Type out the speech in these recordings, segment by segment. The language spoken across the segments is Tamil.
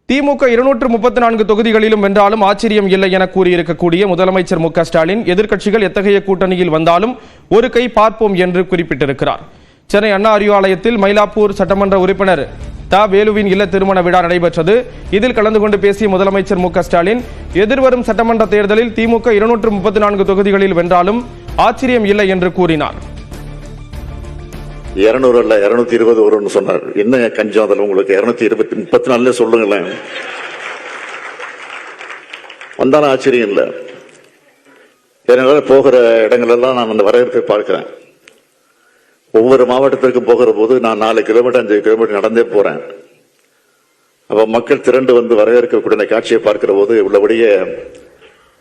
திமுக 234 தொகுதிகளிலும் வென்றாலும் ஆச்சரியம் இல்லை என கூறியிருக்கக்கூடிய முதலமைச்சர் மு க ஸ்டாலின் எதிர்க்கட்சிகள் எத்தகைய கூட்டணியில் வந்தாலும் ஒரு கை பார்ப்போம் என்று குறிப்பிட்டிருக்கிறார். சென்னை அண்ணா அறிவாலயத்தில் மயிலாப்பூர் சட்டமன்ற உறுப்பினர் த வேலுவின் இல்ல திருமண விழா நடைபெற்றது. இதில் கலந்து கொண்டு பேசிய முதலமைச்சர் மு க ஸ்டாலின் எதிர்வரும் சட்டமன்ற தேர்தலில் திமுக 234 தொகுதிகளில் வென்றாலும் ஆச்சரியம் இல்லை என்று கூறினார். 200 அல்ல 220 வரும்னு சொன்னார். என்ன கஞ்சம் அதில் உங்களுக்கு 234 சொல்லுங்களேன். வந்தாலும் ஆச்சரியம் இல்லை. இதனால போகிற இடங்கள் எல்லாம் நான் அந்த வரவேற்பை பார்க்கிறேன். ஒவ்வொரு மாவட்டத்திற்கும் போகிற போது நான் 4 கிலோமீட்டர் 5 கிலோமீட்டர் நடந்தே போறேன். அப்ப மக்கள் திரண்டு வந்து வரவேற்கக்கூடிய காட்சியை பார்க்கிற போது உள்ளபடியே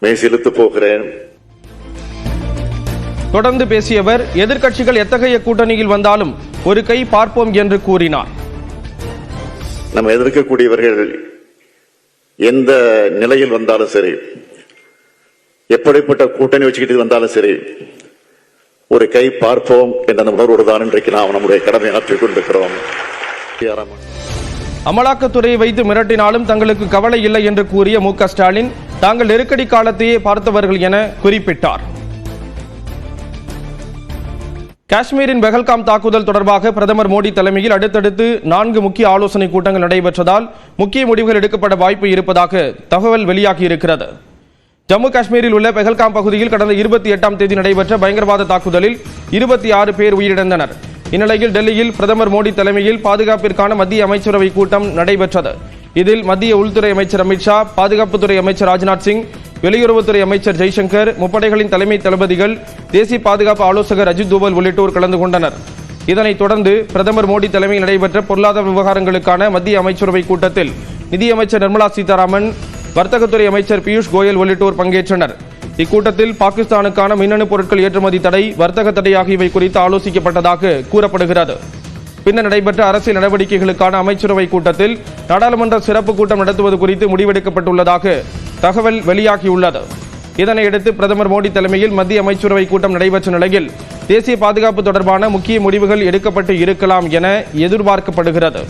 மேசிலுத்து போகிறேன். தொடர்ந்து பேசியவர் எதிர்க்கட்சிகள் எத்தகைய கூட்டணியில் வந்தாலும் ஒரு கை பார்ப்போம் என்று கூறினார். நம்ம எதிர்க்கக்கூடியவர்கள் எந்த நிலையில் வந்தாலும் சரி, எப்படிப்பட்ட கூட்டணி வச்சுக்கிட்டு வந்தாலும் சரி, ஒரு கை பார்ப்போம் என்ற அந்த உணர்வோடு தான் இன்றைக்கு நாம் நம்முடைய கடமை ஆற்றிக் கொண்டிருக்கிறோம். அமலாக்கத்துறையை வைத்து மிரட்டினாலும் தங்களுக்கு கவலை இல்லை என்று கூறிய மு க ஸ்டாலின் தாங்கள் நெருக்கடி காலத்தையே பார்த்தவர்கள் என குறிப்பிட்டார். காஷ்மீரின் பெஹல்காம் தாக்குதல் தொடர்பாக பிரதமர் மோடி தலைமையில் அடுத்தடுத்து 4 முக்கிய ஆலோசனை கூட்டங்கள் நடைபெற்றதால் முக்கிய முடிவுகள் எடுக்கப்பட வாய்ப்பு இருப்பதாக தகவல் வெளியாகியிருக்கிறது. ஜம்மு காஷ்மீரில் உள்ள பெஹல்காம் பகுதியில் கடந்த 28ஆம் தேதி நடைபெற்ற பயங்கரவாத தாக்குதலில் 26 பேர் உயிரிழந்தனர். இந்நிலையில் டெல்லியில் பிரதமர் மோடி தலைமையில் பாதுகாப்பிற்கான மத்திய அமைச்சரவை கூட்டம் நடைபெற்றது. இதில் மத்திய உள்துறை அமைச்சர் அமித்ஷா, பாதுகாப்புத்துறை அமைச்சர் ராஜ்நாத் சிங், வெளியுறவுத்துறை அமைச்சர் ஜெய்சங்கர், முப்படைகளின் தலைமை தளபதிகள், தேசிய பாதுகாப்பு ஆலோசகர் அஜித் தோவல் உள்ளிட்டோர் கலந்து கொண்டனர். இதனைத் தொடர்ந்து பிரதமர் மோடி தலைமையில் நடைபெற்ற பொருளாதார விவகாரங்களுக்கான மத்திய அமைச்சரவை கூட்டத்தில் நிதியமைச்சர் நிர்மலா சீதாராமன், வர்த்தகத்துறை அமைச்சர் பியூஷ் கோயல் உள்ளிட்டோர் பங்கேற்றனர். இக்கூட்டத்தில் பாகிஸ்தானுக்கான மின்னணு பொருட்கள் ஏற்றுமதி தடை, வர்த்தக தடை ஆகியவை குறித்து ஆலோசிக்கப்பட்டதாக கூறப்படுகிறது. பின்னர் நடைபெற்ற அரசியல் நடவடிக்கைகளுக்கான அமைச்சரவை கூட்டத்தில் நாடாளுமன்ற சிறப்பு கூட்டம் நடத்துவது குறித்து முடிவெடுக்கப்பட்டுள்ளதாக தகவல் வெளியாகியுள்ளது. இதனையடுத்து பிரதமர் மோடி தலைமையில் மத்திய அமைச்சரவை கூட்டம் நடைபெற்ற நிலையில் தேசிய பாதுகாப்பு தொடர்பான முக்கிய முடிவுகள் எடுக்கப்பட்டு இருக்கலாம் என எதிர்பார்க்கப்படுகிறது.